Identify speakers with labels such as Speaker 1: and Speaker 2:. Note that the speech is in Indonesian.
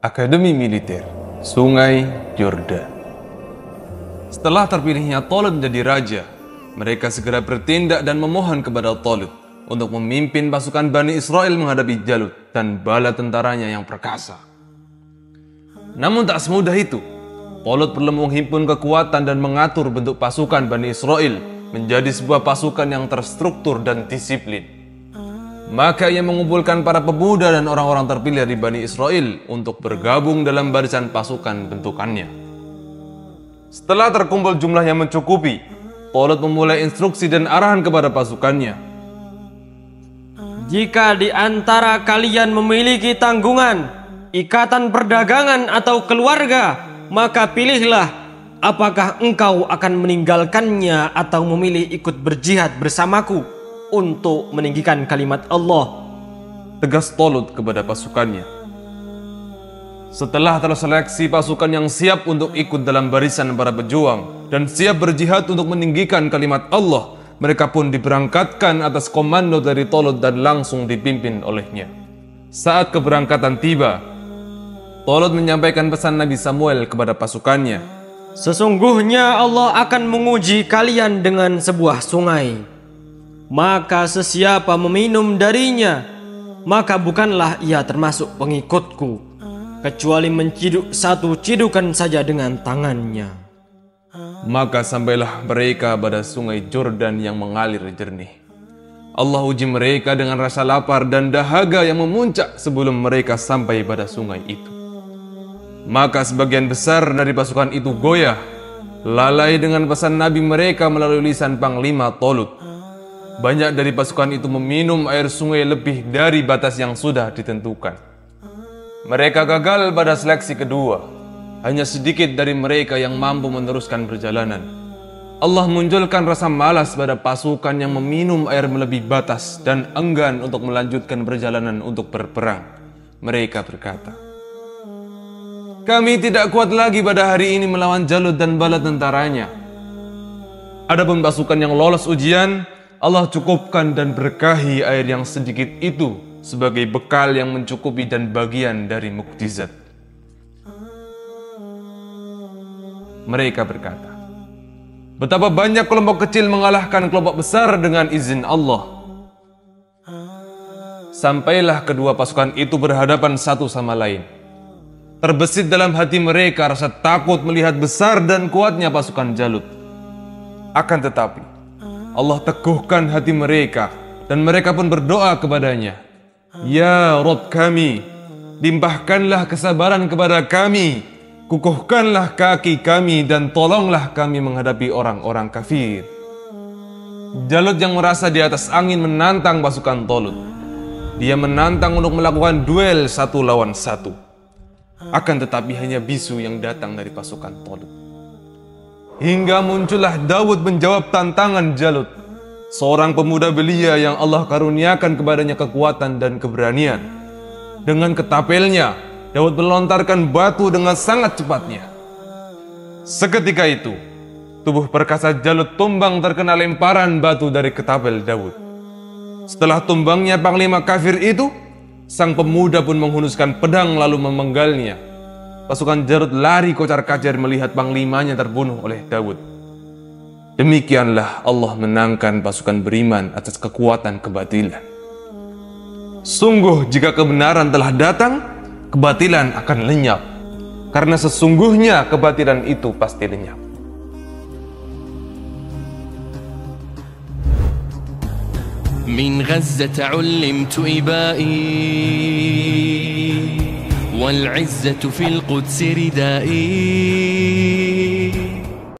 Speaker 1: Akademi Militer Sungai Yordan. Setelah terpilihnya Talut menjadi raja, mereka segera bertindak dan memohon kepada Talut untuk memimpin pasukan Bani Israel menghadapi Jalut dan bala tentaranya yang perkasa. Namun tak semudah itu. Talut perlu menghimpun kekuatan dan mengatur bentuk pasukan Bani Israel menjadi sebuah pasukan yang terstruktur dan disiplin. Maka ia mengumpulkan para pemuda dan orang-orang terpilih dari Bani Israel untuk bergabung dalam barisan pasukan bentukannya. Setelah terkumpul jumlah yang mencukupi, Talut memulai instruksi dan arahan kepada pasukannya.
Speaker 2: Jika di antara kalian memiliki tanggungan, ikatan perdagangan atau keluarga, maka pilihlah apakah engkau akan meninggalkannya atau memilih ikut berjihad bersamaku untuk meninggikan kalimat Allah,
Speaker 1: tegas Talut kepada pasukannya. Setelah terseleksi pasukan yang siap untuk ikut dalam barisan para pejuang dan siap berjihad untuk meninggikan kalimat Allah, mereka pun diberangkatkan atas komando dari Talut dan langsung dipimpin olehnya. Saat keberangkatan tiba, Talut menyampaikan pesan Nabi Samuel kepada pasukannya.
Speaker 2: Sesungguhnya Allah akan menguji kalian dengan sebuah sungai. Maka sesiapa meminum darinya, maka bukanlah ia termasuk pengikutku, kecuali menciduk satu cidukan saja dengan tangannya.
Speaker 1: Maka sampailah mereka pada sungai Yordan yang mengalir jernih. Allah uji mereka dengan rasa lapar dan dahaga yang memuncak sebelum mereka sampai pada sungai itu. Maka sebagian besar dari pasukan itu goyah, lalai dengan pesan Nabi mereka melalui lisan Panglima Talut. Banyak dari pasukan itu meminum air sungai lebih dari batas yang sudah ditentukan. Mereka gagal pada seleksi kedua. Hanya sedikit dari mereka yang mampu meneruskan perjalanan. Allah munculkan rasa malas pada pasukan yang meminum air melebihi batas dan enggan untuk melanjutkan perjalanan untuk berperang. Mereka berkata, "Kami tidak kuat lagi pada hari ini melawan Jalut dan bala tentaranya." Adapun pasukan yang lolos ujian, Allah cukupkan dan berkahi air yang sedikit itu sebagai bekal yang mencukupi dan bagian dari mukjizat. Mereka berkata, "Betapa banyak kelompok kecil mengalahkan kelompok besar dengan izin Allah." Sampailah kedua pasukan itu berhadapan satu sama lain. Terbesit dalam hati mereka rasa takut melihat besar dan kuatnya pasukan Jalut. Akan tetapi, Allah teguhkan hati mereka dan mereka pun berdoa kepadanya. "Ya Rabb kami, limpahkanlah kesabaran kepada kami, kukuhkanlah kaki kami dan tolonglah kami menghadapi orang-orang kafir." Jalut yang merasa di atas angin menantang pasukan Talut. Dia menantang untuk melakukan duel satu lawan satu. Akan tetapi hanya bisu yang datang dari pasukan Talut. Hingga muncullah Daud menjawab tantangan Jalut, seorang pemuda belia yang Allah karuniakan kepadanya kekuatan dan keberanian. Dengan ketapelnya, Daud melontarkan batu dengan sangat cepatnya. Seketika itu, tubuh perkasa Jalut tumbang terkena lemparan batu dari ketapel Daud. Setelah tumbangnya panglima kafir itu, sang pemuda pun menghunuskan pedang lalu memenggalnya. Pasukan Jalut lari kocar-kacir melihat panglimanya terbunuh oleh Daud. Demikianlah Allah menangkan pasukan beriman atas kekuatan kebatilan. Sungguh jika kebenaran telah datang, kebatilan akan lenyap. Karena sesungguhnya kebatilan itu pasti lenyap.
Speaker 3: Min Gazzah ullimtu ibai والعزة في القدس ردائي